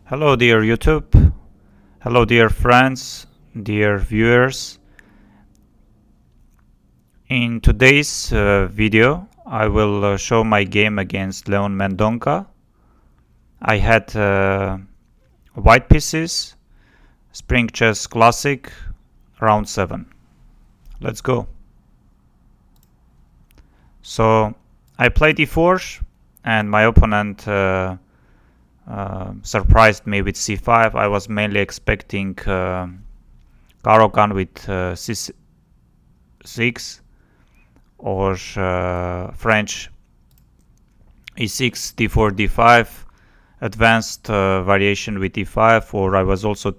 Hello dear YouTube, hello dear friends, dear viewers. In today's video I will show my game against Léon Mendonca. I had white pieces, Spring Chess Classic, round 7. Let's go. So I played e4 and my opponent surprised me with c5. I was mainly expecting Caro-Kann with c6 or French e6, d4, d5, advanced variation with e5, or I was also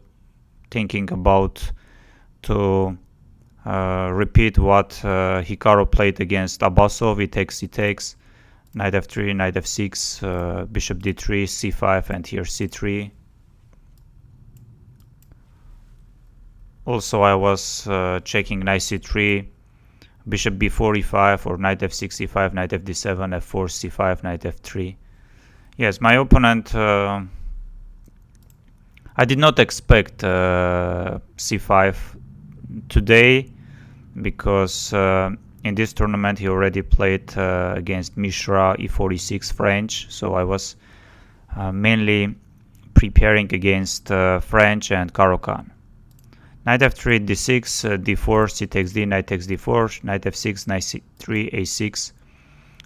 thinking about to repeat what Hikaru played against Abbasov. He takes, knight f3, knight f6, bishop d3, c5, and here c3. Also I was checking knight c3, bishop b4, e5, or knight f6, e5, knight fd7, f4, c5, knight f3. Yes, my opponent, I did not expect c5 today, because in this tournament he already played against Mishra, e4, e6 French, so I was mainly preparing against French and Caro-Kann. Knight f3, d6, d4, c takes d, knight takes d4, knight f6, knight c3, a6.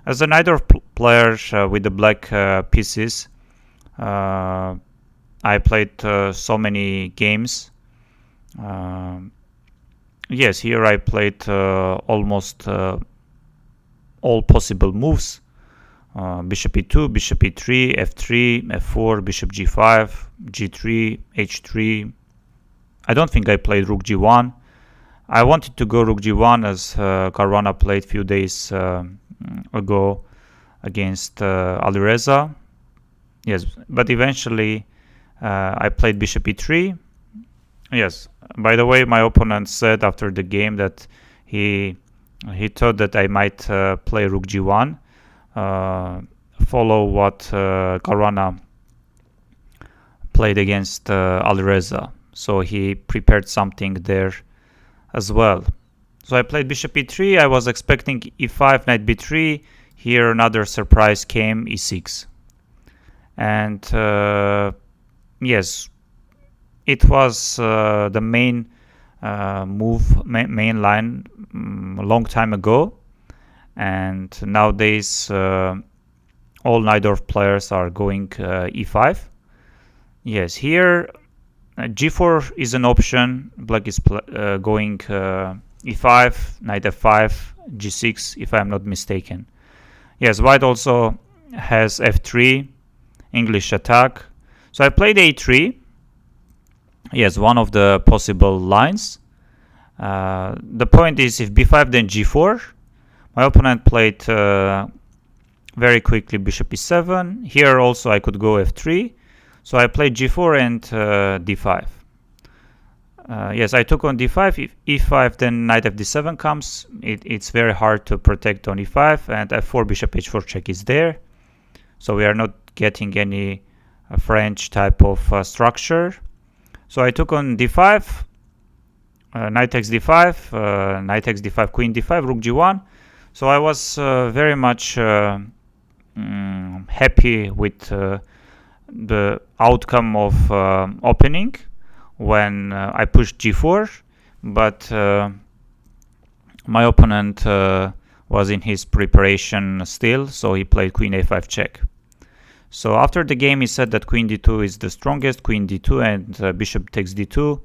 As a neither player with the black pieces, I played so many games. Yes, here I played almost all possible moves. Bishop e2, bishop e3, f3, f4, bishop g5, g3, h3. I don't think I played rook g1. I wanted to go rook g1 as Caruana played few days ago against Alireza. Yes, but eventually I played bishop e3. Yes, by the way, my opponent said after the game that he thought that I might play rook g1, follow what Caruana played against Alireza. So he prepared something there as well. So I played bishop e3. I was expecting e5, knight b3. Here another surprise came, e6. And yes, it was the main main line a long time ago. And nowadays all Najdorf players are going e5. Yes, here g4 is an option. Black is going e5, knight f5, g6, if I'm not mistaken. Yes, white also has f3, English attack. So I played a3. Yes, one of the possible lines. The point is, if b5 then g4. My opponent played very quickly bishop e7. Here also I could go f3. So I played g4 and d5. Yes, I took on d5. If e5, then knight fd7 comes. It's very hard to protect on e5, and f4, bishop h4 check is there. So we are not getting any French type of structure. So I took on d5, knight takes d5, knight takes d5, queen d5, rook g1. So I was very much happy with the outcome of opening when I pushed g4, but my opponent was in his preparation still, so he played queen a5 check. So after the game he said that queen d2 is the strongest, queen d2, and bishop takes d2.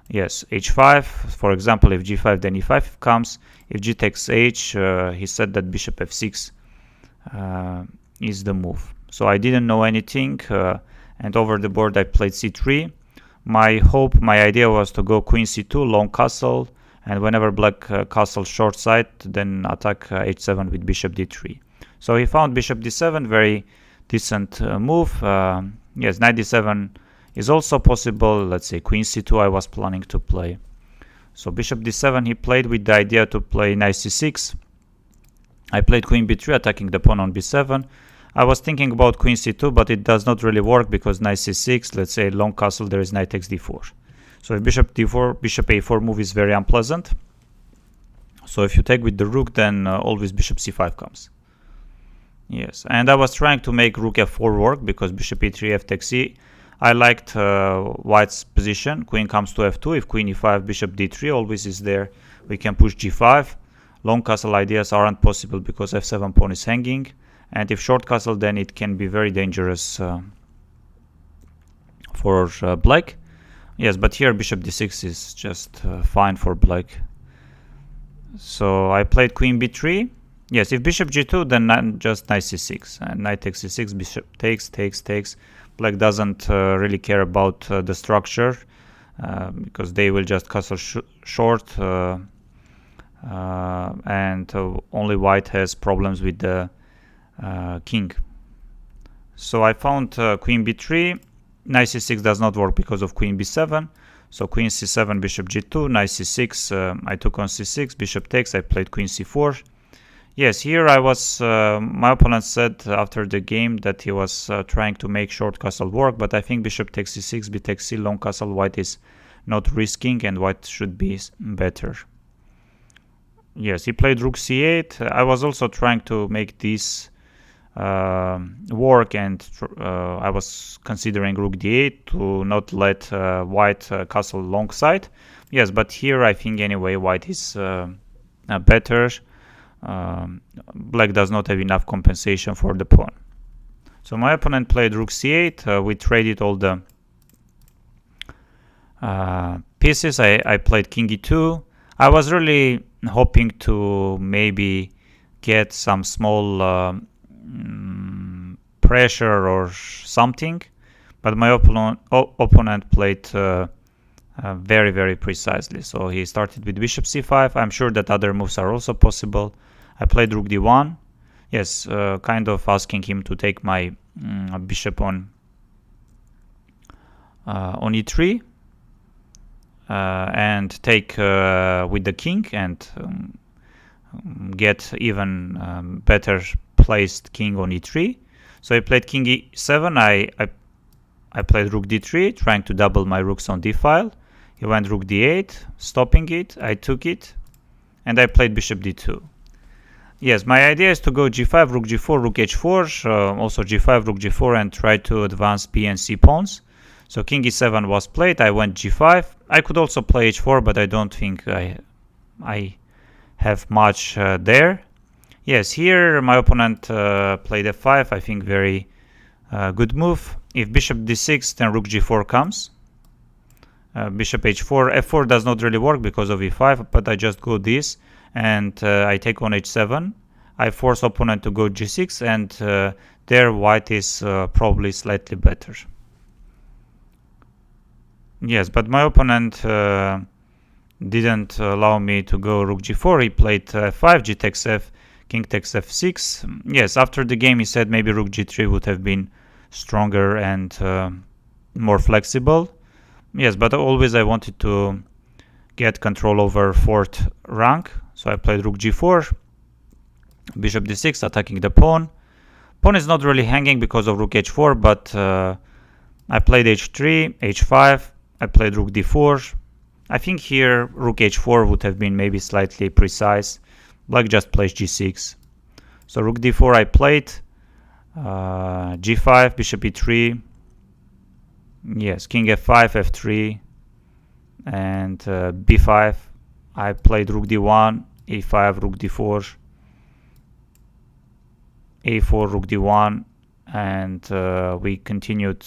Yes, h5, for example, if g5 then e5 comes. If g takes h, he said that bishop f6 is the move. So I didn't know anything, and over the board I played c3. My idea was to go queen c2, long castle, and whenever black castle short side, then attack h7 with bishop d3. So he found bishop d7, very decent move. Yes, knight d7 is also possible. Let's say queen c2 I was planning to play. So bishop d7 he played with the idea to play knight c6. I played queen b3, attacking the pawn on b7. I was thinking about queen c2, but it does not really work because knight c6, let's say long castle, there is knight takes d4. So if bishop d4, bishop a4 move is very unpleasant. So if you take with the rook, then always bishop c5 comes. Yes, and I was trying to make rook f4 work because bishop e3, f takes c. I liked white's position. Queen comes to f2. If queen e5, bishop d3 always is there. We can push g5. Long castle ideas aren't possible because f7 pawn is hanging. And if short castle, then it can be very dangerous for black. Yes, but here bishop d6 is just fine for black. So I played queen b3. Yes, if bishop g2, then just knight c6. And knight takes c6, bishop takes. Black doesn't really care about the structure because they will just castle short. And only white has problems with the king. So I found queen b3. Knight c6 does not work because of queen b7. So queen c7, bishop g2, knight c6, I took on c6, bishop takes, I played queen c4. Yes, here I was, my opponent said after the game that he was trying to make short castle work, but I think bishop takes c6, b takes c, long castle, white is not risking and white should be better. Yes, he played rook c8. I was also trying to make this work, and I was considering rook d8 to not let white castle long side. Yes, but here I think anyway white is better. Black does not have enough compensation for the pawn. So my opponent played rook c8. We traded all the pieces. I played king e2. I was really hoping to maybe get some small pressure or something, but my opponent played very, very precisely. So he started with bishop c5. I'm sure that other moves are also possible. I played rook d1. Yes, kind of asking him to take my bishop on e3 and take with the king and get even better placed king on e3. So I played king e7. I played rook d3, trying to double my rooks on d file. He went rook d8, stopping it. I took it, and I played bishop d2. Yes, my idea is to go g5, rook g4, rook h4, also g5, rook g4, and try to advance b and c pawns. So king e7 was played. I went g5. I could also play h4, but I don't think I have much there. Yes, here my opponent played f5. I think very good move. If bishop d6, then rook g4 comes. Bishop h4. f4 does not really work because of e5, but I just go this and I take on h7. I force opponent to go g6, and there white is probably slightly better. Yes, but my opponent didn't allow me to go rook g4. He played f5, g takes f, king takes f6. Yes, after the game he said maybe rook g3 would have been stronger and more flexible. Yes, but always I wanted to get control over fourth rank. So I played rook g4, bishop d6, attacking the pawn. Pawn is not really hanging because of rook h4, but I played h3, h5. I played rook d4. I think here rook h4 would have been maybe slightly precise. Black just plays g6. So rook d4 I played. G5, bishop e3. Yes, king f5, f3. And b5. I played rook d1, a5, rook d4. a4, rook d1. And we continued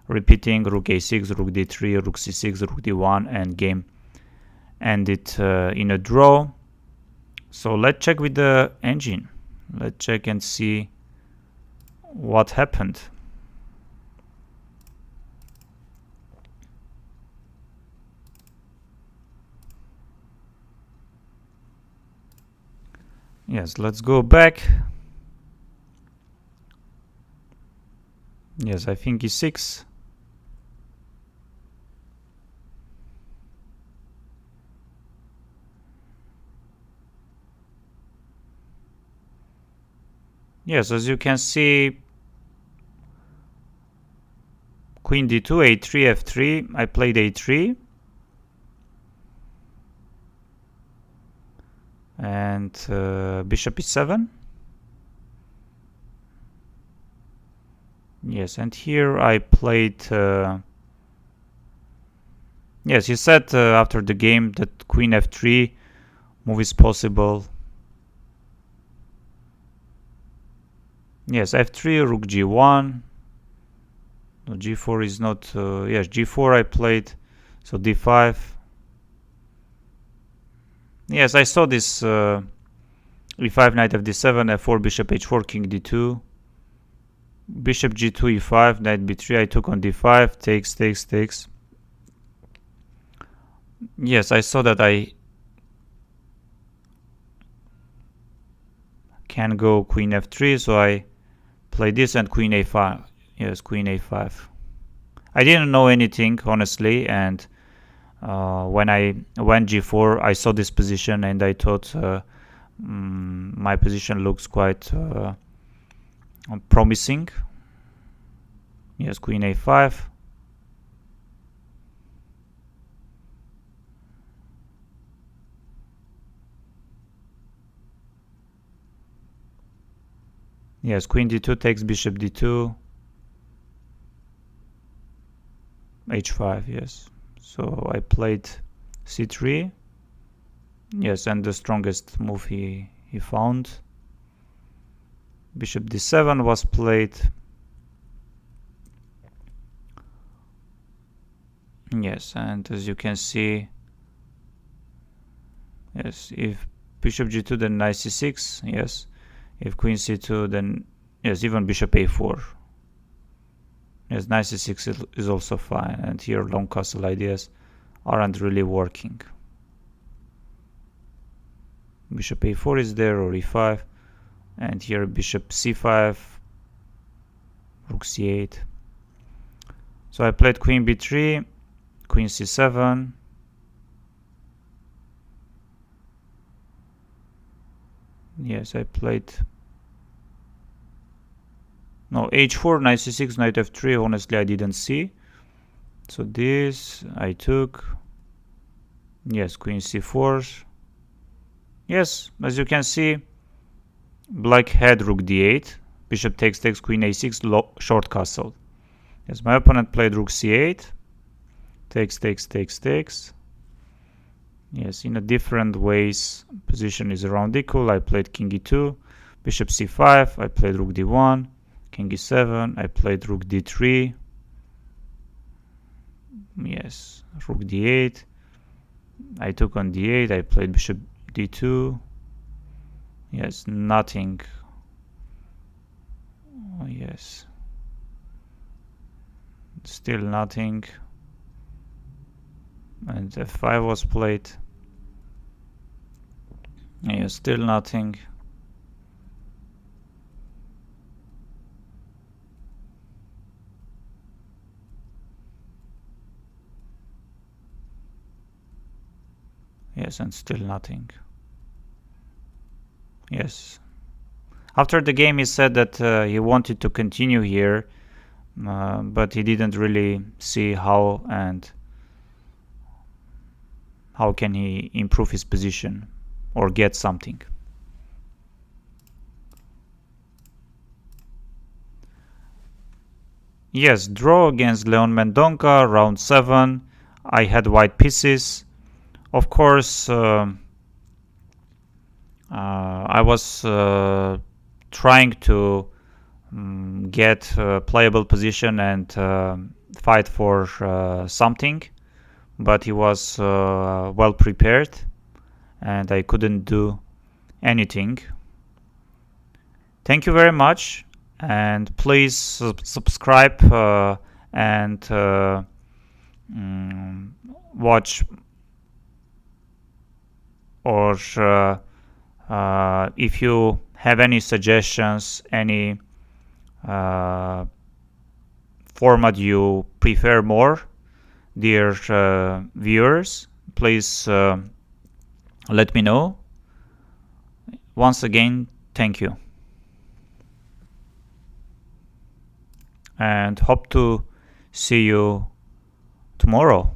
repeating rook a6, rook d3, rook c6, rook d1, and game ended in a draw. So let's check with the engine. Let's check and see what happened. Yes, let's go back. Yes, I think e6. Yes, as you can see, queen d2, a3, f3. I played a3. And bishop e7. Yes, and here I played... yes, he said after the game that queen f3 move is possible. Yes, f3, rook g1. No, g4 is not... yes, g4 I played. So d5. Yes, I saw this e5, knight fd7, f4, bishop h4, king d2. Bishop g2, e5, knight b3. I took on d5, takes. Yes, I saw that I can go queen f3, so I play this and queen a5. Yes, queen a5. I didn't know anything, honestly, and when I went g4, I saw this position and I thought my position looks quite promising. Yes, queen a5. Yes, queen d2 takes bishop d2. h5, yes. So I played c3. Yes, and the strongest move he found. Bishop d7 was played. Yes, and as you can see, yes, if bishop g2, then knight c6, yes. If queen c2, then yes, even bishop a4. Yes, knight c6 is also fine, and here long castle ideas aren't really working. Bishop a4 is there, or e5, and here bishop c5, rook c8. So I played queen b3, queen c7. Yes, I played... no, h4, knight c6, knight f3, honestly I didn't see. So this I took. Yes, queen c4. Yes, as you can see, black had rook d8. Bishop takes, queen a6, short castle. Yes, my opponent played rook c8. Takes. Yes, in a different ways, position is around equal. I played king e2, bishop c5, I played rook d1, king e7, I played rook d3. Yes, rook d8. I took on d8, I played bishop d2. Yes, nothing. Oh, yes. Still nothing. And f5 was played. Yes, still nothing. Yes, and still nothing. Yes. After the game, he said that he wanted to continue here, but he didn't really see how and how can he improve his position or get something. Yes, draw against Léon Mendonca, round 7. I had white pieces. Of course, I was trying to get a playable position and fight for something, but he was well prepared and I couldn't do anything. Thank you very much, and please subscribe and watch, or if you have any suggestions, any format you prefer more, dear viewers, please let me know. Once again, thank you. and hope to see you tomorrow.